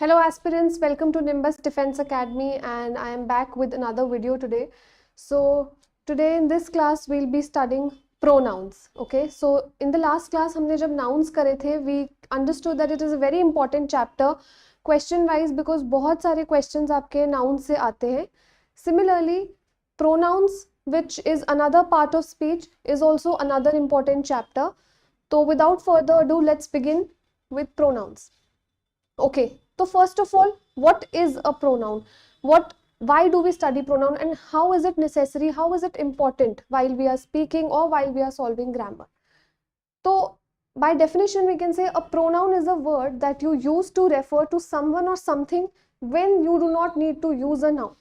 Hello aspirants, welcome to Nimbus Defense Academy and I am back with another video today. So today in this class we'll be studying pronouns. Okay, so in the last class हमने जब nouns करे थे we understood that it is a very important chapter question wise because बहुत सारे questions आपके nouns से आते हैं. Similarly pronouns which is another part of speech is also another important chapter. So without further ado let's begin with pronouns. Okay, so first of all, what is a pronoun? Why do we study pronoun and how is it necessary? How is it important while we are speaking or while we are solving grammar? So by definition, we can say a pronoun is a word that you use to refer to someone or something when you do not need to use a noun.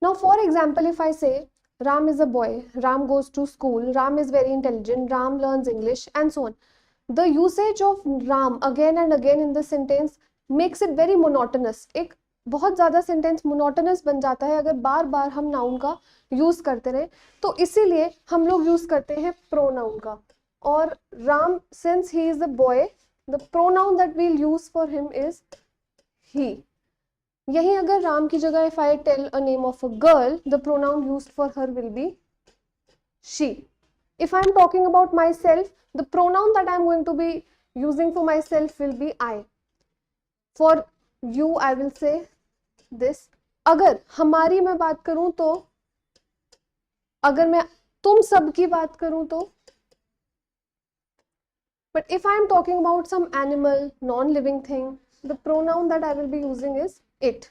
Now, for example, if I say Ram is a boy, Ram goes to school, Ram is very intelligent, Ram learns English, and so on. The usage of Ram again and again in the sentence makes it very monotonous. एक बहुत ज़्यादा sentence monotonous बन जाता है अगर बार बार हम noun का use करते रहे, तो इसीलिए हम लोग यूज़ करते हैं प्रोनाउन का. और Ram, since he is a boy, the pronoun that we'll use for him is he. यही अगर राम की जगह if I tell a name of a girl, the pronoun used for her will be she. If I am talking about myself, the pronoun that I am going to be using for myself will be I. For you, I will say this. अगर हमारी मैं बात करूं तो, अगर मैं तुम सब की बात करूं तो, but if I am talking about some animal, non-living thing, the pronoun that I will be using is it.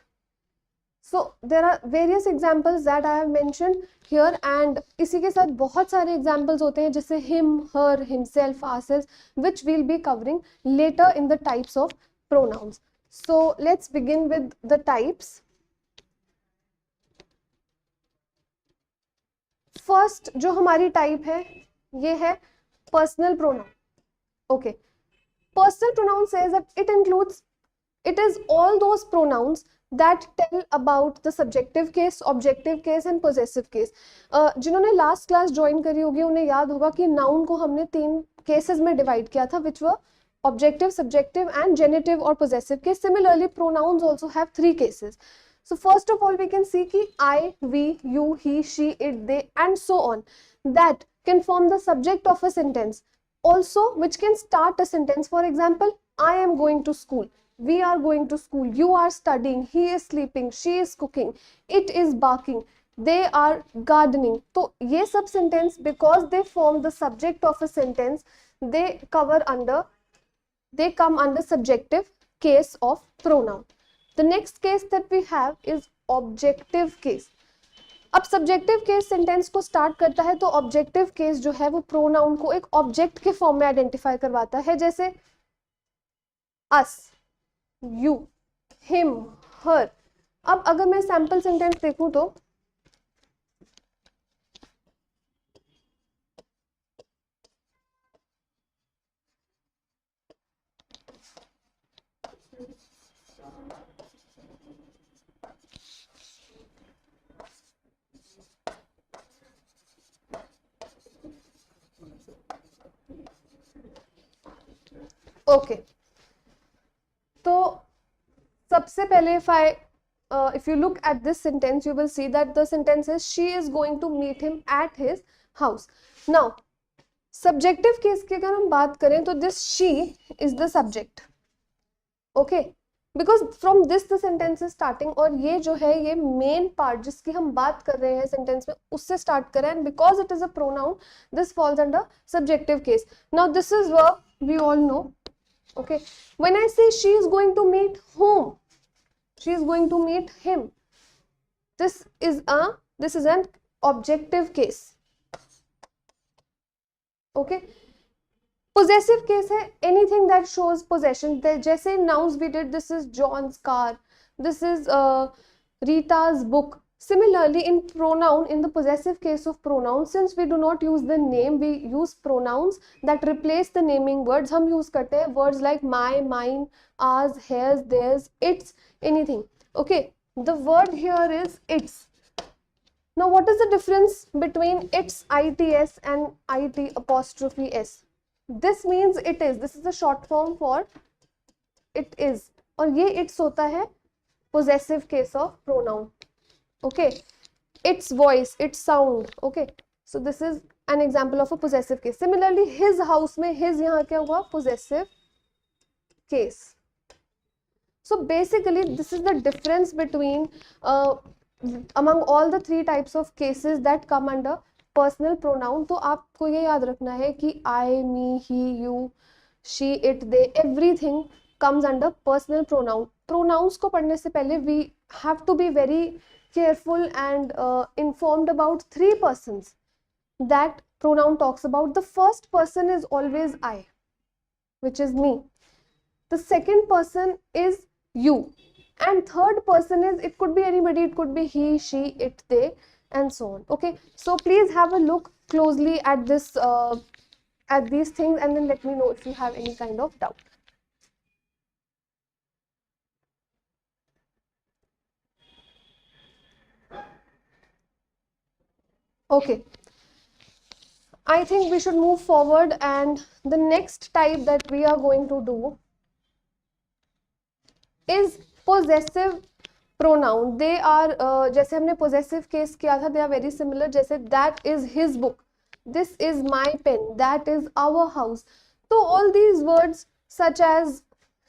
So there are various examples that I have mentioned here and इसी के साथ बहुत सारे examples होते हैं जैसे him, her, himself, ourselves, which we'll be covering later in the types of pronouns. So let's begin with the types. First जो हमारी type है ये है personal pronoun. Okay, personal pronoun says that it is all those pronouns that tell about the subjective case, objective case and possessive case. जिन्होंने last class join करी होगी उन्हें याद होगा कि noun को हमने 3 cases में divide किया था, which were objective, subjective and genitive or possessive case. Similarly, pronouns also have 3 cases. So first of all, we can see कि I, we, you, he, she, it, they and so on, that can form the subject of a sentence. Also, which can start a sentence. For example, I am going to school. We are going to school, you are studying, he is sleeping, she is cooking, it is barking, they are gardening. तो ये सब sentence, because they form the subject of a sentence, they come under subjective case of pronoun. The next case that we have is objective case. अब subjective case sentence को start करता है तो objective case जो है वो pronoun को एक object के form में identify करवाता है, जैसे us, you, him, her. अब अगर मैं सैम्पल सेंटेंस देखूं तो ओके, तो सबसे पहले if you look at this sentence, you will see that the sentence is she is going to meet him at his house. Now, subjective case की अगर हम बात करें तो this she is the subject. Okay, because from this the sentence is starting और ये जो है ये main part जिसकी हम बात कर रहे हैं sentence में उससे start करें, and because it is a pronoun, this falls under subjective case. Now this is verb, we all know. Okay, when I say she is going to meet whom, she is going to meet him, this is an objective case. Okay, possessive case है anything that shows possession. जैसे nouns we did, this is John's car, this is Rita's book. Similarly, in pronoun, in the possessive case of pronoun, since we do not use the name, we use pronouns that replace the naming words. हम use करते हैं words like my, mine, ours, hers, theirs, its, anything. Okay, the word here is its. Now, what is the difference between its, its and it apostrophe s? This means it is. This is the short form for it is. और ये it's होता है possessive case of pronoun. Okay, its voice, its sound. Okay, so this is an example of a possessive case. Similarly, his house में his यहाँ क्या हुआ, possessive case. So basically this is the difference between among all the three types of cases that come under personal pronoun. तो आपको ये याद रखना है कि I, me, he, you, she, it, they, everything comes under personal pronoun. Pronouns को पढ़ने से पहले we have to be very careful and informed about three persons that pronoun talks about. The first person is always I, which is me. The second person is you, and third person is, it could be anybody, it could be he, she, it, they, and so on. Okay, so please have a look closely at this at these things, and then let me know if you have any kind of doubt. Okay, I think we should move forward, and the next type that we are going to do is possessive pronoun. They are जैसे हमने possessive case किया था, they are very similar. जैसे that is his book, this is my pen, that is our house. So all these words such as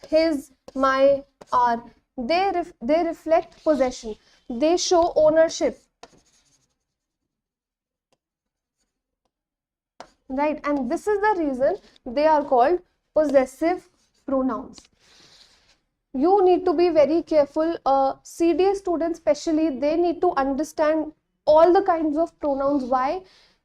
his, my, our, they reflect possession, they show ownership, right? And this is the reason they are called possessive pronouns. You need to be very careful. CDA students especially, they need to understand all the kinds of pronouns. Why?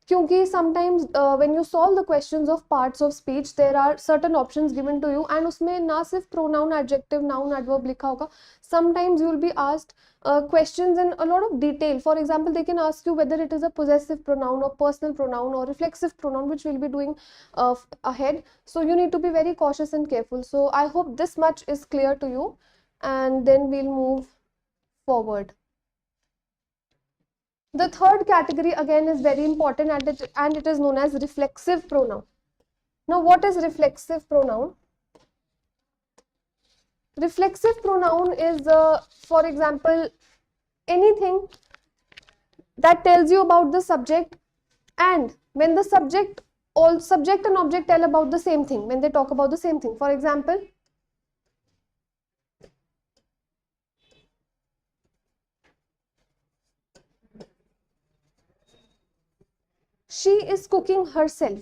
क्योंकि sometimes when you solve the questions of parts of speech, there are certain options given to you, and उसमें ना सिर्फ pronoun, adjective, noun, adverb लिखा होगा. Sometimes you will be asked questions in a lot of detail. For example, they can ask you whether it is a possessive pronoun or personal pronoun or reflexive pronoun, which we'll be doing ahead. So you need to be very cautious and careful. So I hope this much is clear to you, and then we'll move forward. The third category again is very important, and it is known as reflexive pronoun. Now, what is reflexive pronoun? Reflexive pronoun is, for example, anything that tells you about the subject, and when the subject and object tell about the same thing, when they talk about the same thing. For example, she is cooking herself.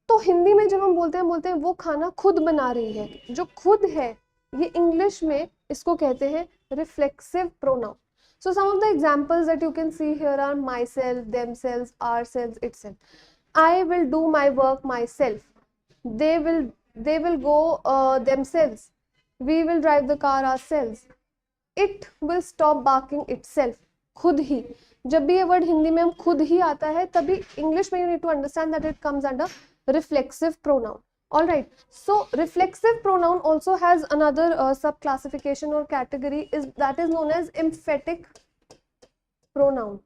तो हिंदी में जब हम बोलते हैं वो खाना खुद बना रही है. जो खुद है, ये इंग्लिश में इसको कहते हैं reflexive pronoun. So some of the examples that you can see here are myself, themselves, ourselves, itself. I will do my work myself. They will go themselves. We will drive the car ourselves. It will stop barking itself. खुद ही. जब भी ये word Hindi में हम खुद ही आता है, तभी इंग्लिश में you need to understand that it comes under reflexive pronoun. All right, so reflexive pronoun also has another sub classification or category, that is known as emphatic pronoun.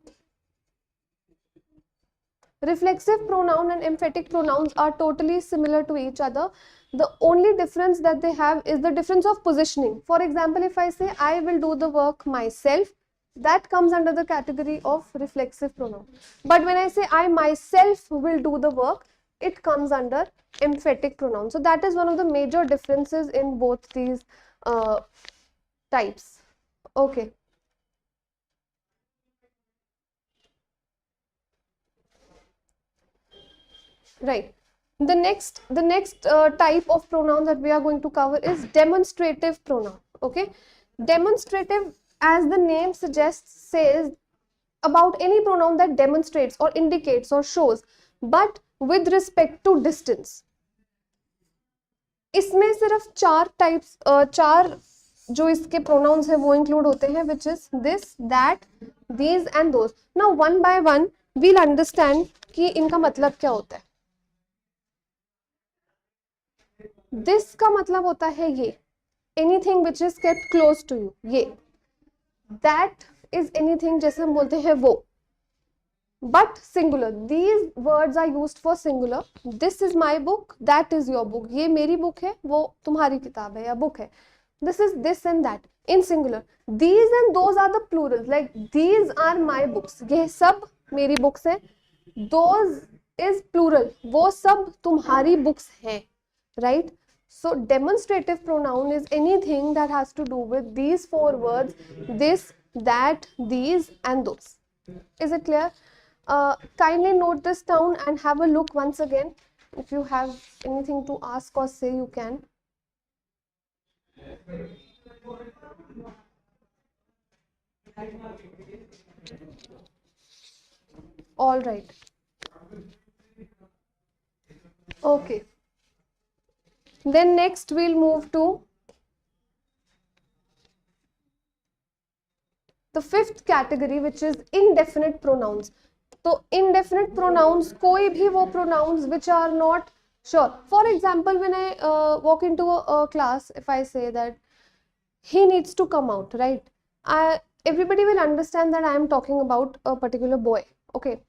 Reflexive pronoun and emphatic pronouns are totally similar to each other. The only difference that they have is the difference of positioning. For example, if I say I will do the work myself, that comes under the category of reflexive pronoun. But when I say I myself will do the work, it comes under emphatic pronoun. So that is one of the major differences in both these types. Okay. Right. The next type of pronoun that we are going to cover is demonstrative pronoun. Okay. Demonstrative, as the name suggests, says about any pronoun that demonstrates or indicates or shows, but with respect to distance. इसमें सिर्फ चार जो इसके pronouns है वो include होते हैं, which is this, that, these and those. Now one by one we'll understand कि इनका मतलब क्या होता है. This का मतलब होता है ये, anything which is kept close to you, ये. That is anything जैसे हम बोलते हैं वो, but singular. These words are used for singular. This is my book, that is your book. ये मेरी book है, वो तुम्हारी किताब है या book है. this is this and that in singular. These and those are the plurals, like these are my books, ये सब मेरी books है. Those is plural, वो सब तुम्हारी books हैं, right? So demonstrative pronoun is anything that has to do with these four words: this, that, these and those. Is it clear? Kindly note this down and have a look once again. If you have anything to ask or say, you can. All right. Okay. Then next we'll move to the fifth category, which is indefinite pronouns. तो indefinite pronouns, कोई भी वो pronouns which are not sure. For example, when I walk into a class, if I say that he needs to come out, right? Everybody will understand that I am talking about a particular boy, okay?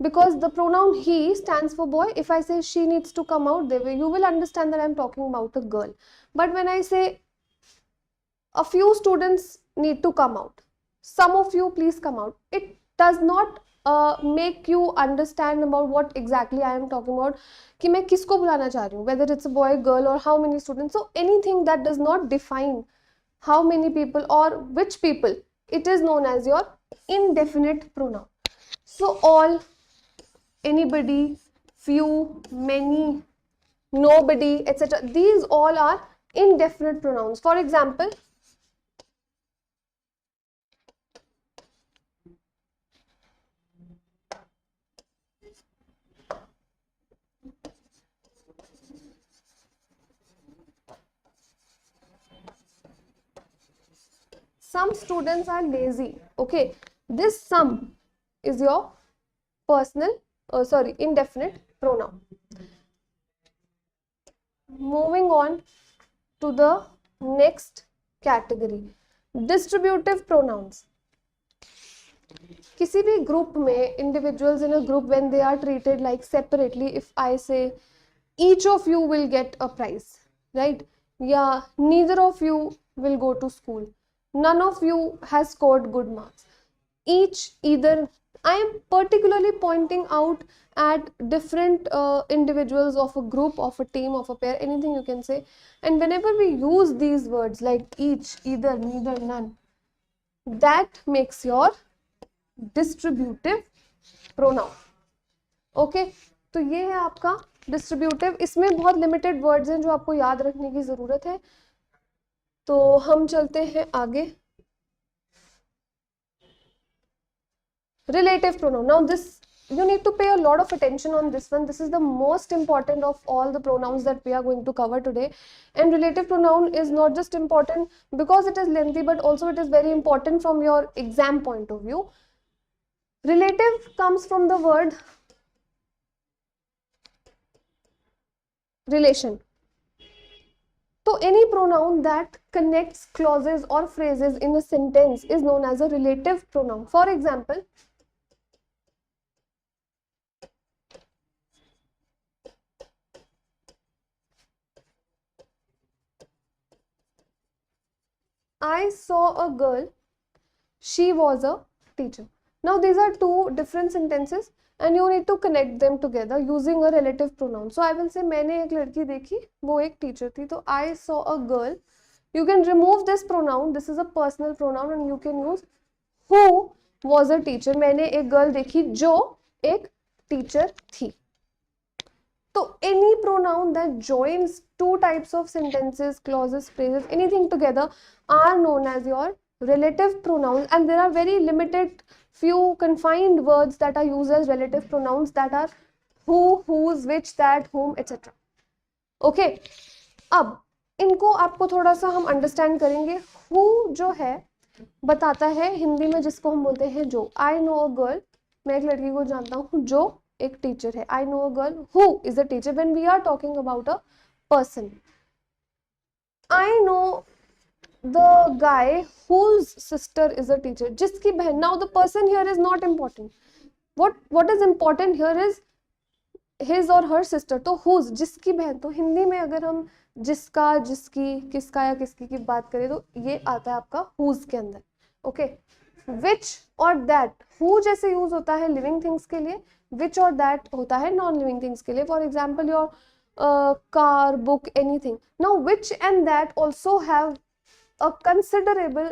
Because the pronoun he stands for boy. If I say she needs to come out, you will understand that I am talking about a girl. But when I say a few students need to come out, some of you please come out, it does not make you understand about what exactly I am talking about, कि मैं किसको बुलाना चाह रही हूँ, whether it's a boy, girl or how many students. So anything that does not define how many people or which people, it is known as your indefinite pronoun. So all, anybody, few, many, nobody, etc. These all are indefinite pronouns. For example, some students are lazy. Okay, this some is your personal, indefinite pronoun. Moving on to the next category, distributive pronouns. किसी भी group में, individuals in a group, when they are treated like separately, if I say each of you will get a prize, right? Yeah, neither of you will go to school, none of you has scored good marks. Each, either, I am particularly pointing out at different individuals of a group, of a team, of a pair, anything you can say. And whenever we use these words like each, either, neither, none, that makes your distributive pronoun. Okay, तो ये है आपका distributive. इसमें बहुत limited words हैं जो आपको याद रखने की ज़रूरत है. तो हम चलते हैं आगे. Relative pronoun. Now this, you need to pay a lot of attention on this one. This is the most important of all the pronouns that we are going to cover today. And relative pronoun is not just important because it is lengthy, but also it is very important from your exam point of view. Relative comes from the word relation. So any pronoun that connects clauses or phrases in a sentence is known as a relative pronoun. For example, I saw a girl, she was a teacher. Now these are two different sentences and you need to connect them together using a relative pronoun. So I will say मैंने एक लड़की देखी, वो एक teacher थी. तो I saw a girl. You can remove this pronoun. This is a personal pronoun and you can use who was a teacher. मैंने एक girl देखी जो एक teacher थी. So any pronoun that joins two types of sentences, clauses, phrases, anything together are known as your relative pronouns, and there are very limited few confined words that are used as relative pronouns, that are who, whose, which, that, whom, etc. Okay, अब इनको आपको थोड़ा सा हम understand करेंगे. who जो है बताता है हिंदी में जिसको हम बोलते हैं जो. I know a girl, मैं एक लड़की को जानता हूँ जो एक टीचर है. I know a girl who is a teacher when we are talking about a person. I know the guy whose sister is a teacher, जिसकी बहन. Now the person here is not important. What is important here is his or her sister. तो whose, जिसकी बहन. तो हिंदी में अगर हम जिसका, जिसकी, किसका या किसकी की बात करें तो ये आता है आपका whose के अंदर. ओके, which और that. who जैसे यूज होता है लिविंग थिंग्स के लिए, which और that होता है नॉन लिविंग थिंग्स के लिए. For example your car, book, anything. Now which and that also have a considerable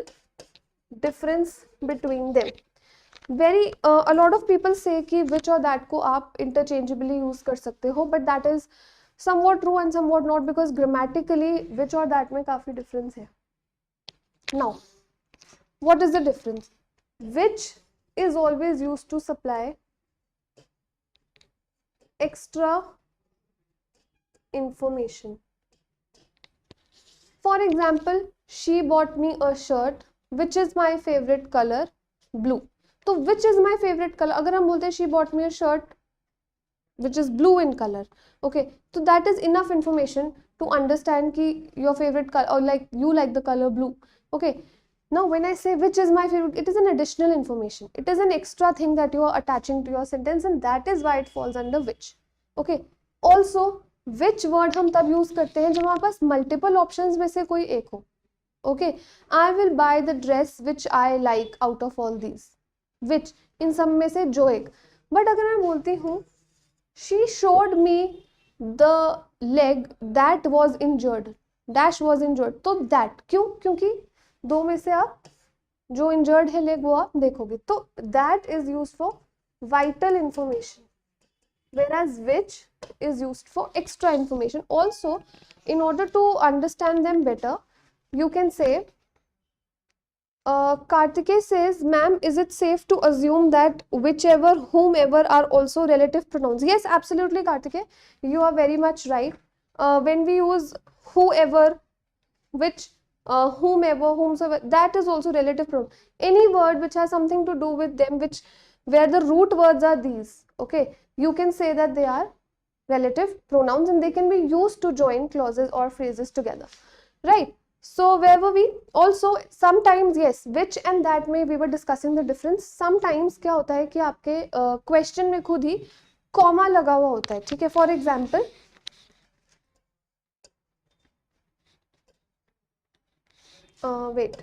difference between them. Very a lot of people say कि which or that को आप interchangeably use कर सकते हो, but that is somewhat true and somewhat not, because grammatically which or that में काफी difference है. Now what is the difference? Which is always used to supply extra information. For example, she bought me a shirt which is my favorite color, blue. तो which is my favorite color, अगर हम बोलते हैं she bought me a shirt which is blue in color, okay, so that is enough information to understand कि your favorite color, or like you like the color blue. Okay, now when I say which is my favorite, it is an additional information, it is an extra thing that you are attaching to your sentence, and that is why it falls under which. Okay, also which word हम तब use करते हैं जब हमारे पास multiple options में से कोई एक हो. Okay, I will buy the dress which I like out of all these, which इन सब में से जो एक. बट अगर मैं बोलती हूँ she showed me the leg that was injured, dash was injured, तो दैट क्यों, क्योंकि दो में से आप जो इंजर्ड है लेग वो आप देखोगे, तो that is use for vital information, whereas which is used for extra information. Also, in order to understand them better, you can say Kartikeya says, ma'am, is it safe to assume that whichever, whomever are also relative pronouns? Yes, absolutely, Kartikeya, you are very much right. When we use whoever, which, whomever, whomsoever, that is also relative pronoun. Any word which has something to do with them, which where the root words are these, okay, you can say that they are relative pronouns, and they can be used to join clauses or phrases together, right? So where were we? Also sometimes, yes, which and that में we were discussing the difference. Sometimes क्या होता है कि आपके question में खुद ही comma लगा हुआ होता है, ठीक है. For example, wait,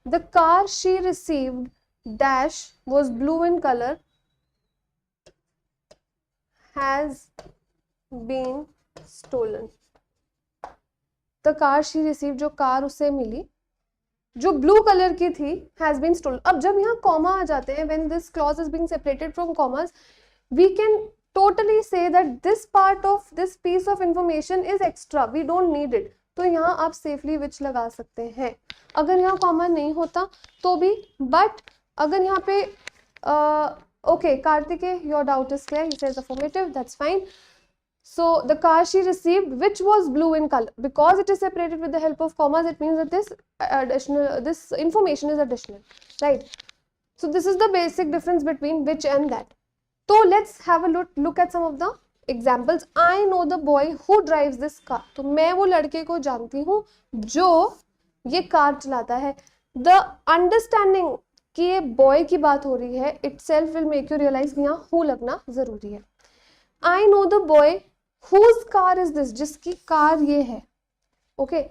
the car she received dash was blue in color has been stolen. The car she received, जो कार उसे मिली जो ब्लू कलर की थी, हैज बीन स्टोलन. अब जब यहाँ कॉमा आ जाते हैं, when this clause is being separated from commerce, we can totally say that this part of this piece of information is extra, we don't need it. तो यहाँ आप सेफली विच लगा सकते हैं. अगर यहाँ कॉमा नहीं होता तो भी, बट अगर यहाँ पे okay, Kartikeya, your doubt is clear, he says affirmative, that's fine. So the car she received, which was blue in color, because it is separated with the help of commas, it means that this information is additional, right? So this is the basic difference between which and that. So let's have a look at some of the examples. I know the boy who drives this car. तो मैं वो लड़के को जानती हूँ जो ये car चलाता है. The understanding कि ये boy की बात हो रही है itself will make you realize कि यहाँ who लगना जरूरी है. I know the boy whose car is this, जिसकी कार ये है. Okay,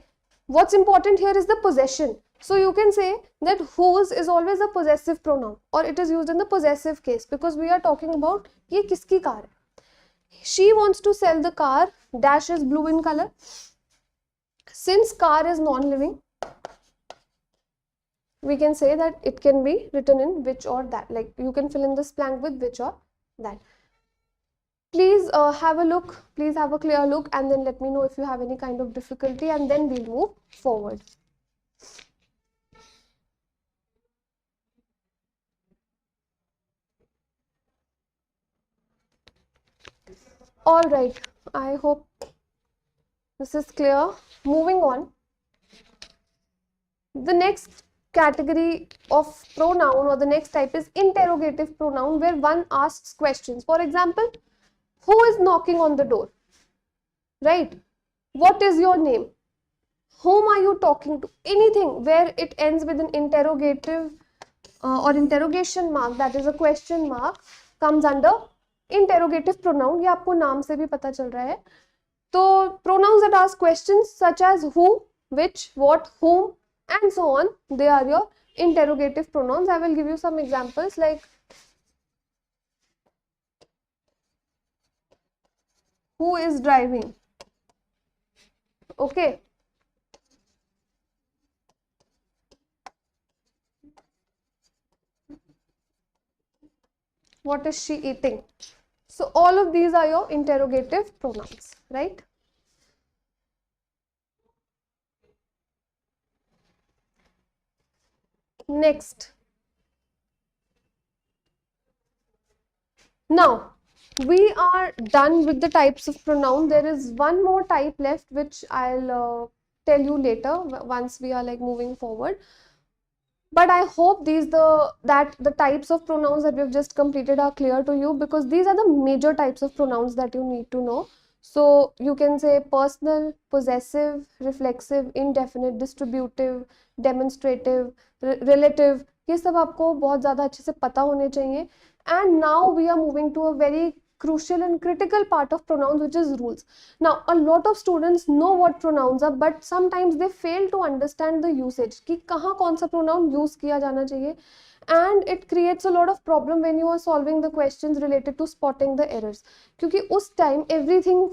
what's important here is the possession. So you can say that whose is always a possessive pronoun, or it is used in the possessive case, because we are talking about ये किसकी car है. She wants to sell the car dash is blue in color. Since car is non-living, we can say that it can be written in which or that, like you can fill in this blank with which or that. Please have a look, please have a clear look, and then let me know if you have any kind of difficulty, and then we'll move forward. All right, I hope this is clear. Moving on. The next category of pronoun or the next type is interrogative pronoun, where one asks questions. For example, who is knocking on the door? Right? What is your name? Whom are you talking to? Anything where it ends with an interrogative or interrogation mark, that is a question mark, comes under interrogative pronoun. ये आपको नाम से भी पता चल रहा है. तो pronouns that ask questions such as who, which, what, whom, and so on, they are your interrogative pronouns. I will give you some examples like who is driving. Okay. What is she eating? So all of these are your interrogative pronouns, right? Next. Now, we are done with the types of pronoun. There is one more type left, which I'll tell you later once we are like moving forward. But I hope that the types of pronouns that we've just completed are clear to you, because these are the major types of pronouns that you need to know. So you can say personal, possessive, reflexive, indefinite, distributive, demonstrative, relative. ये सब आपको बहुत ज़्यादा अच्छे से पता होने चाहिए. And now we are moving to a very crucial and critical part of pronouns, which is rules. Now, a lot of students know what pronouns are, but sometimes they fail to understand the usage, कि कहाँ कौन सा pronoun use किया जाना चाहिए, and it creates a lot of problem when you are solving the questions related to spotting the errors. क्योंकि उस time everything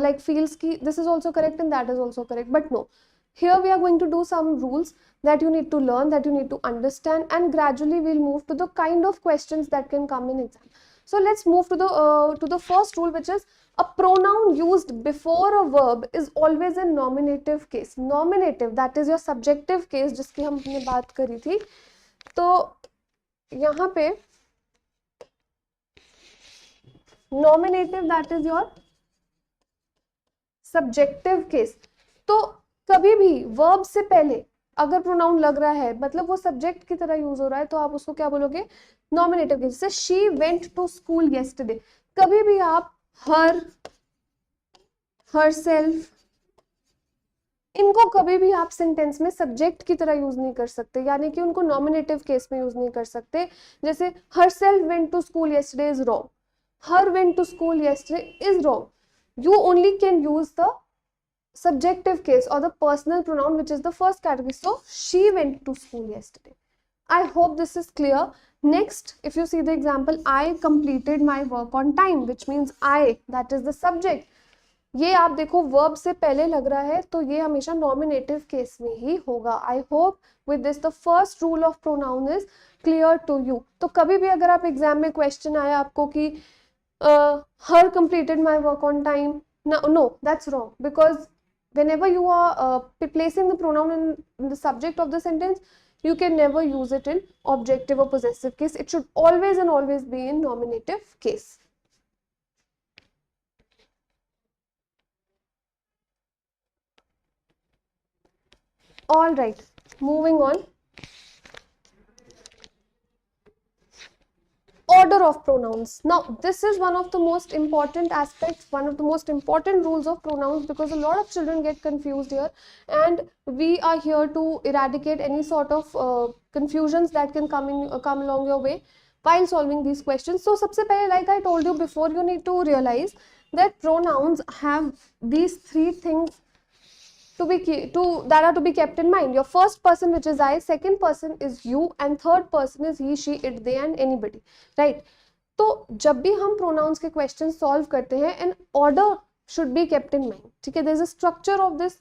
like feels कि this is also correct and that is also correct, but no. Here we are going to do some rules that you need to learn, that you need to understand, and gradually we'll move to the kind of questions that can come in exam. So let's move to the first rule, which is a pronoun used before a verb is always a nominative case. Nominative, that is your subjective case, जिसकी हमने बात करी थी. तो यहाँ पे nominative, that is your subjective case. तो कभी भी verb से पहले अगर प्रोनाउन लग रहा है, मतलब वो सब्जेक्ट की तरह यूज हो रहा है, तो आप उसको क्या बोलोगे? Nominative case. जैसे she went to school yesterday. कभी भी आप हर, हरसेल्फ, इनको कभी भी आप सेंटेंस में सब्जेक्ट की तरह यूज नहीं कर सकते, यानी कि उनको नॉमिनेटिव केस में यूज नहीं कर सकते. जैसे herself went to school yesterday is wrong. Her went to school yesterday is wrong. You only can use the subjective case or the personal pronoun, which is the first category. So she went to school yesterday. I hope this is clear. Next, if you see the example, I completed my work on time, which means I, that is the subject. ये आप देखो verb से पहले लग रहा है, तो ये हमेशा nominative case में ही होगा. I hope with this the first rule of pronoun is clear to you. तो कभी भी अगर आप exam में question आया आपको कि her completed my work on time, no, that's wrong, because whenever you are placing the pronoun in the subject of the sentence, you can never use it in objective or possessive case. It should always and always be in nominative case. All right, moving on. Order of pronouns. Now, this is one of the most important aspects, one of the most important rules of pronouns, because a lot of children get confused here, and we are here to eradicate any sort of confusions that can come along your way while solving these questions. So, सबसे पहले, like I told you before, you need to realize that pronouns have these three things that are to be kept in mind. Your first person, which is I, second person is you, and third person is he, she, it, they, and anybody, right? तो जब भी हम pronouns के questions solve करते हैं, an order should be kept in mind. ठीक है? There is a structure of this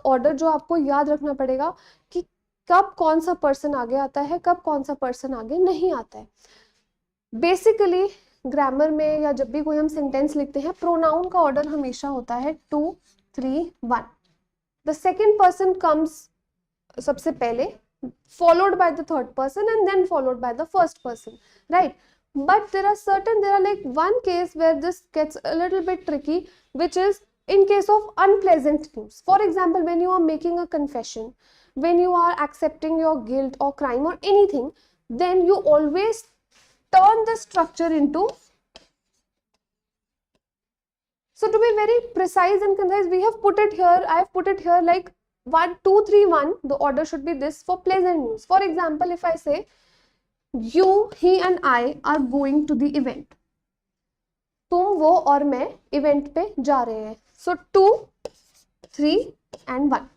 order जो आपको याद रखना पड़ेगा कि कब कौन सा person आगे आता है, कब कौन सा person आगे नहीं आता है. Basically ग्रामर में या जब भी कोई हम सेंटेंस लिखते हैं, प्रोनाउन का ऑर्डर हमेशा होता है 2, 3, 1. The second person comes सबसे पहले, followed by the third person, and then followed by the first person, right? But there are like one case where this gets a little bit tricky, which is in case of unpleasant news. For example, when you are making a confession, when you are accepting your guilt or crime or anything, then you always turn the structure into. So to be very precise and concise, we have put it here, I have put it here like 1, 2, 3, 1, the order should be this for pleasant news. For example, if I say, you, he and I are going to the event. तुम, वो और मैं event पे जा रहे हैं. So 2, 3 and 1.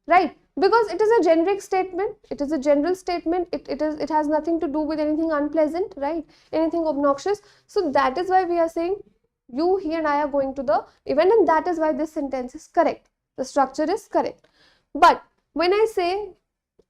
Right? Because it is a generic statement, it is a general statement, it has nothing to do with anything unpleasant, right? Anything obnoxious. So that is why we are saying you, he and I are going to the event, and that is why this sentence is correct. The structure is correct. But when I say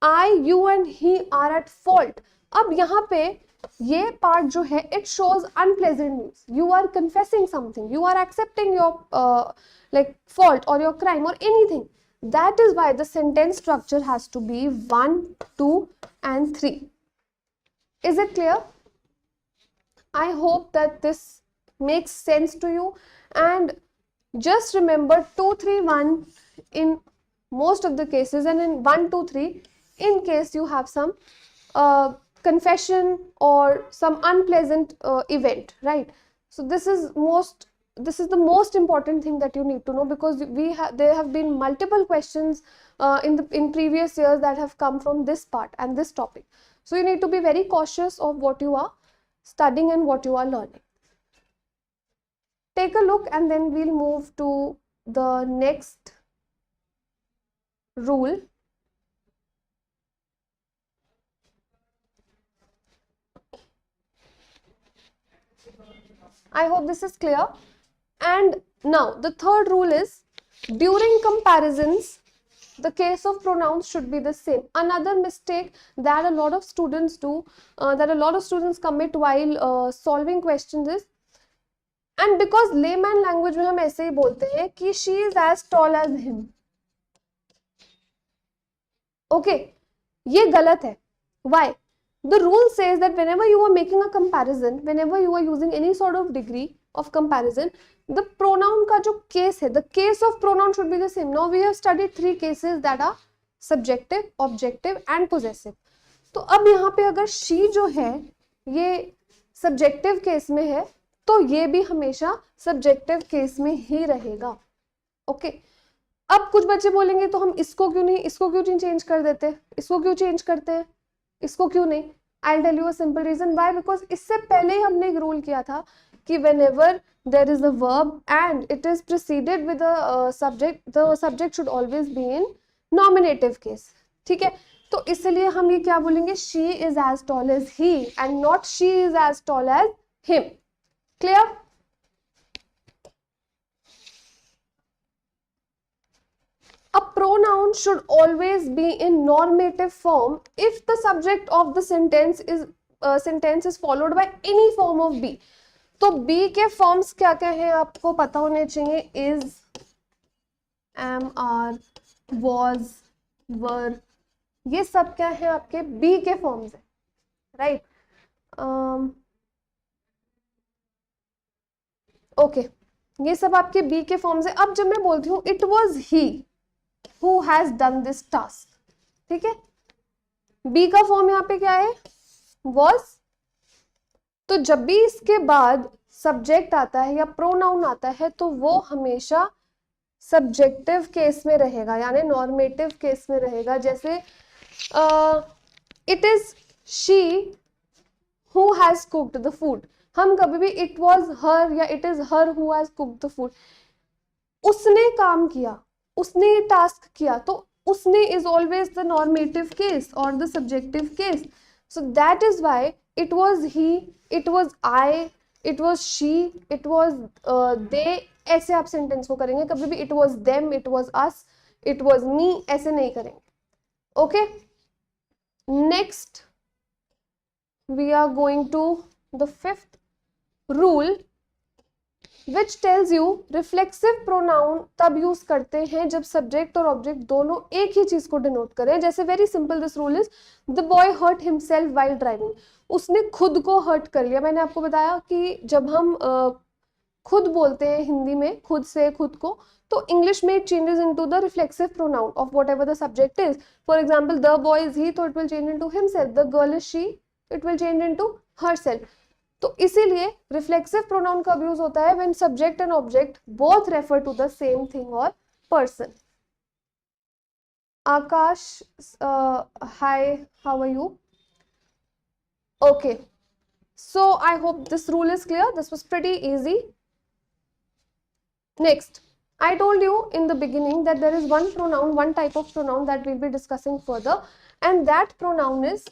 I, you and he are at fault, अब यहाँ पे ये part जो है, it shows unpleasant news. You are confessing something, you are accepting your like fault or your crime or anything. That is why the sentence structure has to be 1, 2 and 3. Is it clear? I hope that this makes sense to you, and just remember 2, 3, 1 in most of the cases, and in 1, 2, 3 in case you have some confession or some unpleasant event, right? So this is the most important thing that you need to know, because there have been multiple questions in previous years that have come from this part and this topic. So you need to be very cautious of what you are studying and what you are learning. Take a look and then we'll move to the next rule. I hope this is clear. And now the third rule is, during comparisons, the case of pronouns should be the same. Another mistake that a lot of students do, that a lot of students commit while solving questions is, and because layman language में हम ऐसे ही बोलते हैं कि she is as tall as him. Okay, ये गलत है. Why? The rule says that whenever you are making a comparison, whenever you are using any sort of degree of comparison, the pronoun का जो case है, the case of pronoun should be the same. Now we have studied 3 cases that are subjective, objective and possessive. तो अब यहाँ पे अगर she जो है ये subjective case में है, तो ये भी हमेशा subjective case में ही रहेगा. Okay. अब कुछ बच्चे बोलेंगे तो हम इसको क्यों नहीं चेंज कर देते, इसको क्यों चेंज करते हैं, इसको क्यों नहीं? I'll tell you a simple reason why. Because इससे पहले ही हमने एक रूल किया था कि whenever there is a verb and it is preceded with a subject, the subject should always be in nominative case. ठीक है, तो इसलिए हम ये क्या बोलेंगे, she is as tall as he and not she is as tall as him. Clear? A pronoun should always be in normative form if the subject of the sentence is followed by any form of be. तो be के forms क्या क्या हैं आपको पता होने चाहिए. is, am, are, was, were, ये सब क्या है आपके be के forms है, right? Okay, ये सब आपके be के forms है. अब जब मैं बोलती हूँ it was he who has done this task, ठीक है, be का फॉर्म यहाँ पे क्या है, was. तो जब भी इसके बाद सब्जेक्ट आता है या प्रोनाउन आता है तो वो हमेशा सब्जेक्टिव केस में रहेगा, यानी नॉर्मेटिव केस में रहेगा. जैसे it is she who has cooked the food, हम कभी भी इट वाज हर या it is her who has cooked the food, उसने काम किया, उसने ये टास्क किया, तो उसने is always the normative case or the subjective case. So that is why it was he, it was I, it was she, it was they, ऐसे आप सेंटेंस को करेंगे. कभी भी it was them, it was us, it was me ऐसे नहीं करेंगे. Okay, next we are going to the 5th rule, which tells you reflexive pronoun तब यूज करते हैं जब सब्जेक्ट और ऑब्जेक्ट दोनों एक ही चीज को डिनोट करें. जैसे very simple this rule is, the boy hurt himself while driving, उसने खुद को हर्ट कर लिया. मैंने आपको बताया कि जब हम खुद बोलते हैं हिंदी में, खुद से खुद को, तो इंग्लिश में it changes into the reflexive pronoun of whatever the subject is. For example, the boy is he, तो it will change into himself. The girl is she, it will change into herself. तो इसीलिए reflexive pronoun कब use होता है? When subject and object both refer to the same thing और person. Akash, hi, how are you? Okay, so I hope this rule is clear. This was pretty easy. Next, I told you in the beginning that there is one pronoun, one type of pronoun that we'll be discussing further, and that pronoun is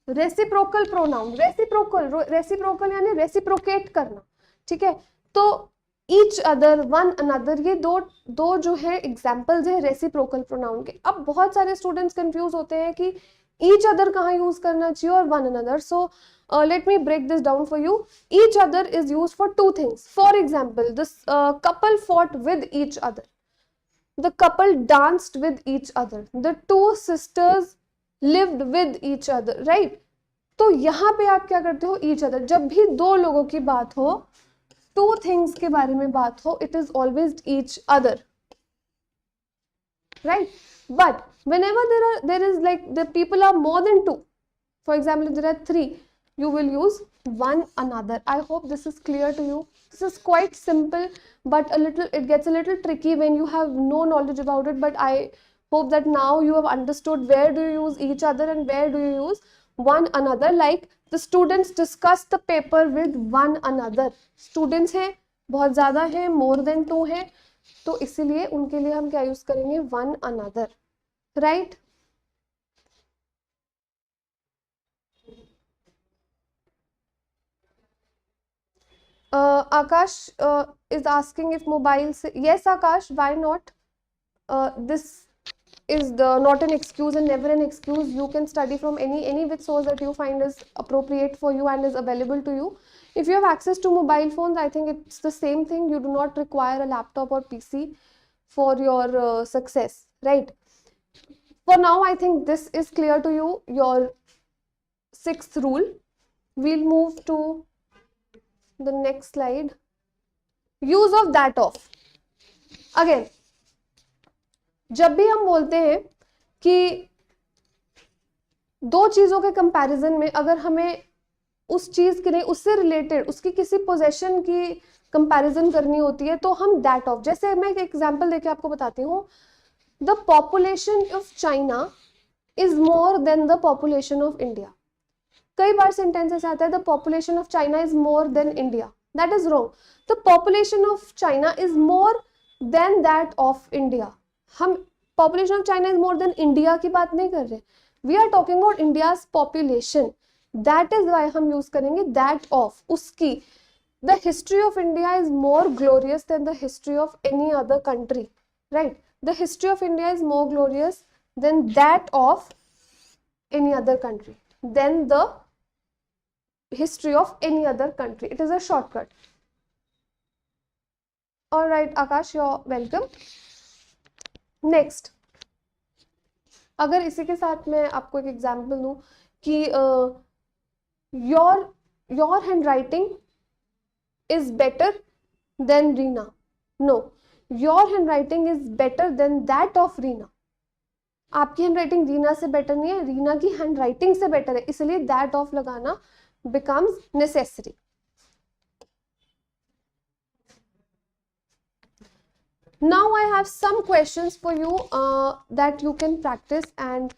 reciprocal pronoun. Reciprocal यानी reciprocate करना. ठीक है, तो each other, one another, ये दो जो है examples है रेसिप्रोकल प्रोनाउन के. अब बहुत सारे स्टूडेंट्स कंफ्यूज होते हैं कि ईच अदर कहाँ यूज करना चाहिए और one another. So let me break this down for you. Each other is used for two things. For example, this couple fought with each other. The couple danced with each other. The two sisters lived with each other, right? तो यहाँ पे आप क्या करते हो? each other. जब भी दो लोगों की बात हो, two things के बारे में बात हो, it is always each other, right? But whenever there is like the people are more than two, for example, if there are three, you will use one another. I hope this is clear to you. This is quite simple, but it gets a little tricky when you have no knowledge about it. But I hope that now you have understood where do you use each other and where do you use one another. Like the students discuss the paper with one another. Students हैं, बहुत ज़्यादा हैं, more than two हैं, तो इसीलिए उनके लिए हम क्या use करेंगे? one another, right? Akash is asking if mobile. Yes, Akash, why not? This is not an excuse and never an excuse. You can study from any which source that you find is appropriate for you and is available to you. If you have access to mobile phones, I think it's the same thing. You do not require a laptop or PC for your success, right? For now, I think this is clear to you. Your sixth rule. We'll move to the next slide. Use of that of. Again, जब भी हम बोलते हैं कि दो चीजों के comparison में अगर हमें उस चीज के नहीं, उससे रिलेटेड, उसकी किसी पोजेशन की कंपैरिजन करनी होती है, तो हम दैट ऑफ. जैसे मैं एक एग्जांपल देके आपको बताती हूँ. The population of China is more than the population of India. कई बार सेंटेंसेस आता है the population of China is more than India. That is wrong. The population of China is more than that of India. हम population of China is more than India की बात नहीं कर रहे. We are talking about India's population. That is why हम use करेंगे that of. उसकी the history of India is more glorious than the history of any other country, right? The history of India is more glorious than that of any other country, then the history of any other country. It is a shortcut. All right, Akash, you're welcome. Next, अगर इसी के साथ मैं आपको एक example दूं कि your handwriting is better than Reena. No, your handwriting is better than that of Reena. आपकी हैंडराइटिंग रीना से बेटर नहीं है, रीना की हैंडराइटिंग से बेटर है, इसलिए दैट ऑफ लगाना becomes necessary. Now I have some questions for you that you can practice and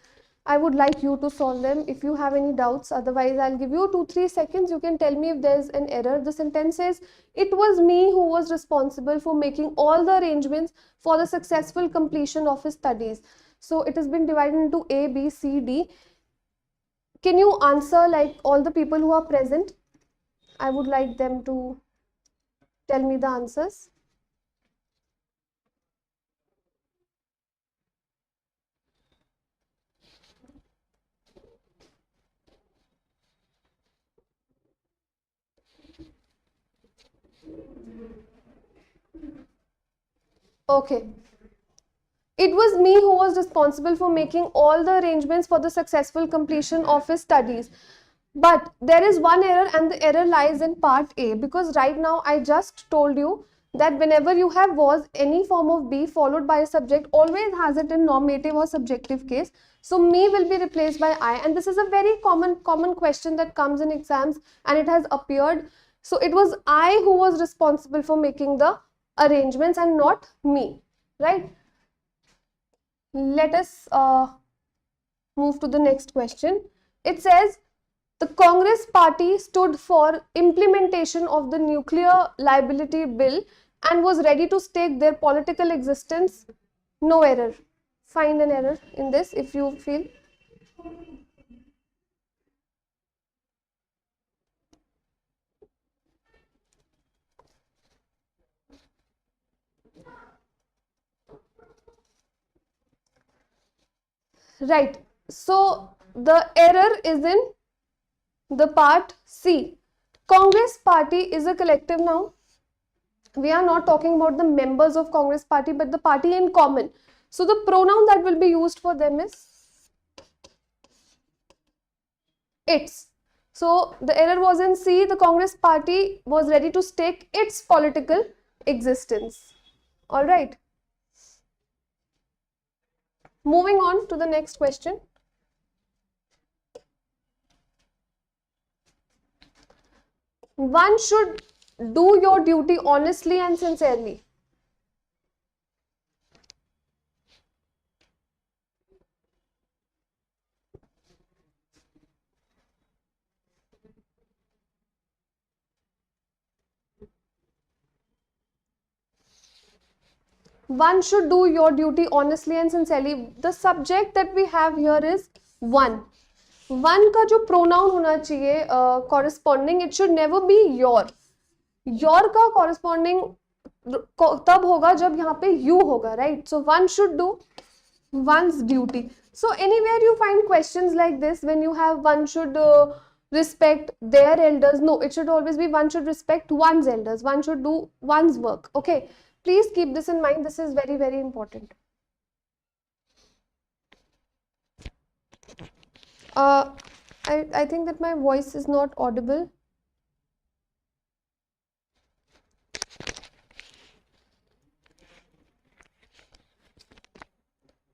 I would like you to solve them if you have any doubts. Otherwise, I'll give you 2-3 seconds. You can tell me if there's an error. The sentence says, it was me who was responsible for making all the arrangements for the successful completion of his studies. So it has been divided into A, B, C, D. Can you answer like all the people who are present? I would like them to tell me the answers. Okay. It was me who was responsible for making all the arrangements for the successful completion of his studies. But there is one error, and the error lies in part A, because right now I just told you that whenever you have was, any form of be followed by a subject always has it in nominative or subjective case. So me will be replaced by I, and this is a very common question that comes in exams, and it has appeared. So it was I who was responsible for making the arrangements and not me, right? Let us move to the next question. It says, the Congress party stood for implementation of the nuclear liability bill and was ready to stake their political existence. No error. Find an error in this if you feel. Right. So the error is in the part C. Congress party is a collective noun. We are not talking about the members of Congress party, but the party in common. So the pronoun that will be used for them is its. So the error was in C. The Congress party was ready to stake its political existence. All right. Moving on to the next question. One should do your duty honestly and sincerely. One should do your duty honestly and sincerely. The subject that we have here is one. One का जो pronoun होना चाहिए corresponding, it should never be your. Your का corresponding तब होगा जब यहाँ पे you होगा, right? So one should do one's duty. So anywhere you find questions like this, when you have one should respect their elders, no, it should always be one should respect one's elders, one should do one's work. Okay, please keep this in mind. This is very, very important. I think that my voice is not audible.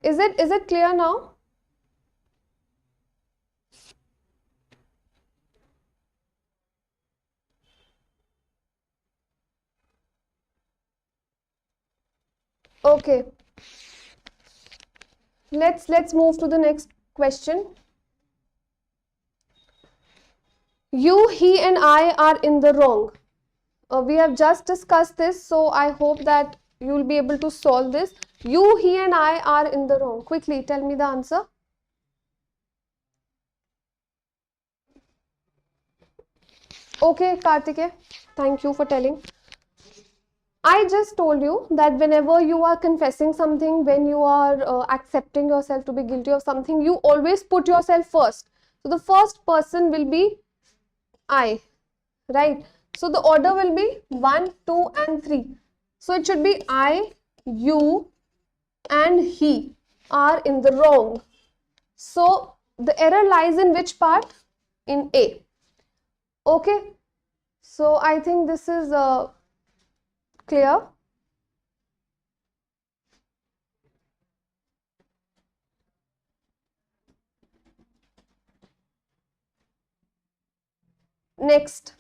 Is it clear now? Okay. Let's move to the next question. You, he, and I are in the wrong. We have just discussed this, so I hope that you will be able to solve this. You, he, and I are in the wrong. Quickly, tell me the answer. Okay, Kartike, thank you for telling. I just told you that whenever you are confessing something, when you are accepting yourself to be guilty of something, you always put yourself first. So the first person will be I, right? So the order will be 1, 2, and 3. So it should be I, you, and he are in the wrong. So the error lies in which part? In A. Okay. So I think this is clear. Next.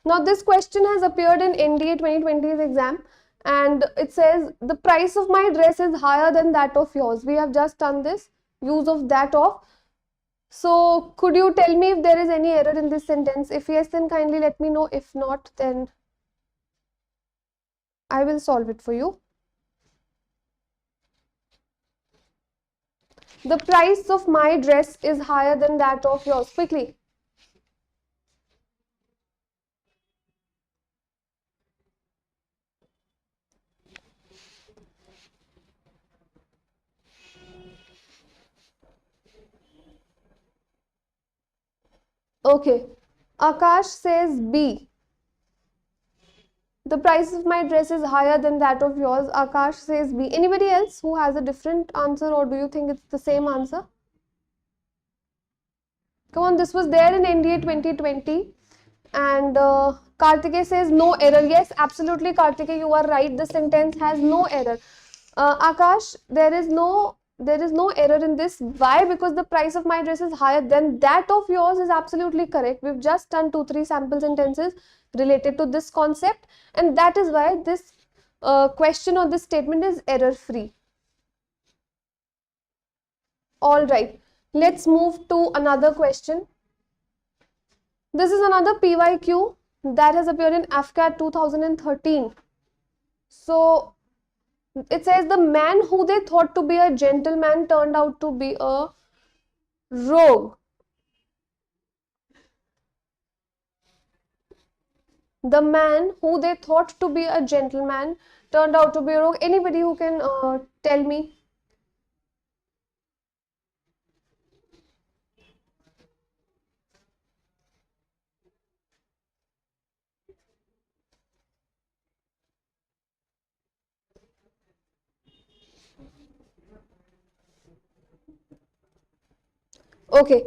Now this question has appeared in NDA 2020's exam, and it says the price of my dress is higher than that of yours. We have just done this use of that of. So could you tell me if there is any error in this sentence? If yes, then kindly let me know. If not, then I will solve it for you. The price of my dress is higher than that of yours. Quickly. Okay. Akash says B. The price of my dress is higher than that of yours. Akash says B. Anybody else who has a different answer, or do you think it's the same answer? Come on, this was there in NDA 2020. And Kartike says no error. Yes, absolutely, Kartike, you are right. The sentence has no error. Akash, there is no error in this. Why? Because the price of my dress is higher than that of yours is absolutely correct. We've just done 2-3 sample sentences related to this concept, and that is why this question or this statement is error free. All right, let's move to another question. This is another PYQ that has appeared in AFCAT 2013. So it says the man who they thought to be a gentleman turned out to be a rogue. The man who they thought to be a gentleman turned out to be a rogue. Anybody who can tell me? Okay,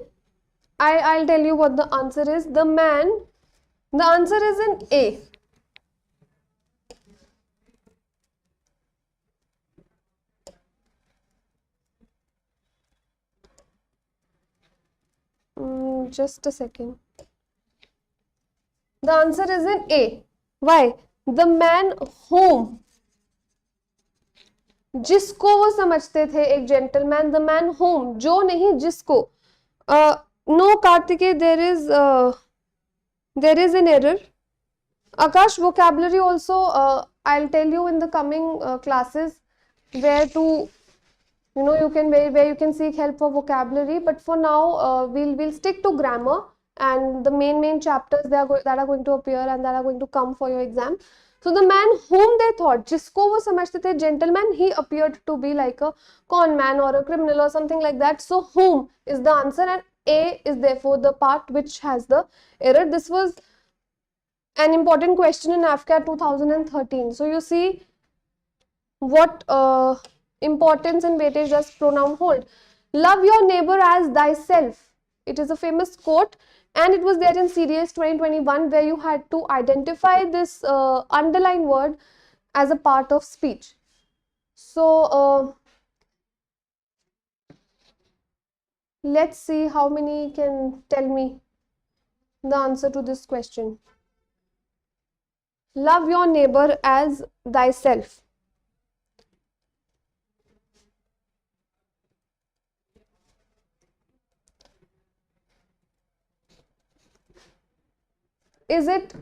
I'll tell you what the answer is. The answer is in A. Just a second. The answer is in A. Why? The man whom, जिसको वो समझते थे एक gentleman, the man home, जो नहीं जिसको. No Kartikeya, there is an error. Akash, vocabulary also I'll tell you in the coming classes where to, where you can seek help for vocabulary, but for now we'll stick to grammar and the main chapters that are going to appear and that are going to come for your exam. So the man whom they thought, जिसको वो समझते थे gentleman, he appeared to be like a con man or a criminal or something like that. So whom is the answer, and A is therefore the part which has the error. This was an important question in AFCAT 2013. So you see what importance and weightage does pronoun hold. Love your neighbor as thyself. It is a famous quote, and it was there in CDS 2021 where you had to identify this underlined word as a part of speech. So let's see how many can tell me the answer to this question. Love your neighbor as thyself. Is it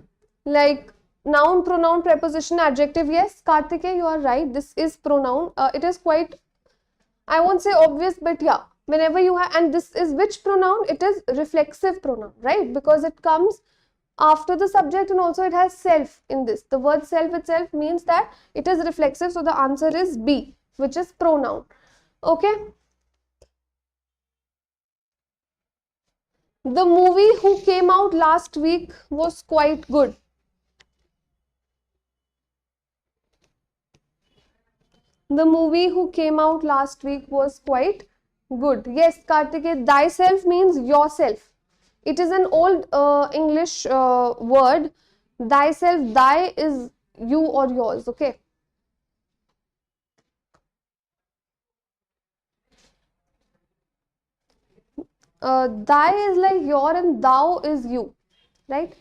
like noun, pronoun, preposition, adjective? Yes, Kartikeya, you are right. This is pronoun. It is quite, I won't say obvious, but yeah, whenever you have, and this is which pronoun? It is reflexive pronoun, right? Because it comes after the subject and also it has self in this. The word self itself means that it is reflexive. So the answer is B, which is pronoun. Okay. The movie who came out last week was quite good. The movie who came out last week was quite good. Yes, Kartikeya, thyself means yourself. It is an old English word. Thyself, thy is you or yours, okay? Thy is like your and thou is you, right?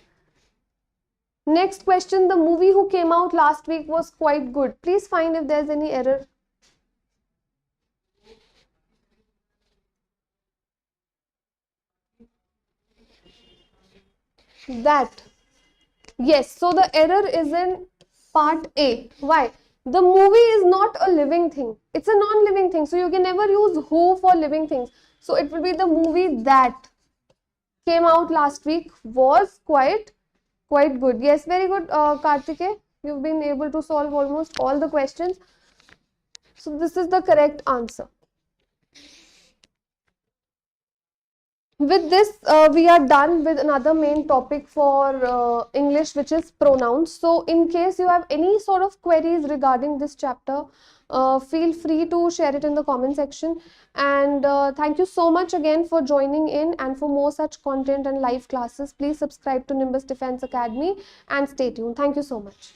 Next question, the movie who came out last week was quite good. Please find if there's any error. That. Yes, so the error is in part A. Why? The movie is not a living thing. It's a non-living thing. So you can never use who for living things. So it will be the movie that came out last week was quite good. Yes, very good, Kartikeya. You've been able to solve almost all the questions. So this is the correct answer. With this, we are done with another main topic for English, which is pronouns. So, in case you have any sort of queries regarding this chapter, feel free to share it in the comment section. And thank you so much again for joining in. And for more such content and live classes, please subscribe to Nimbus Defense Academy and stay tuned. Thank you so much.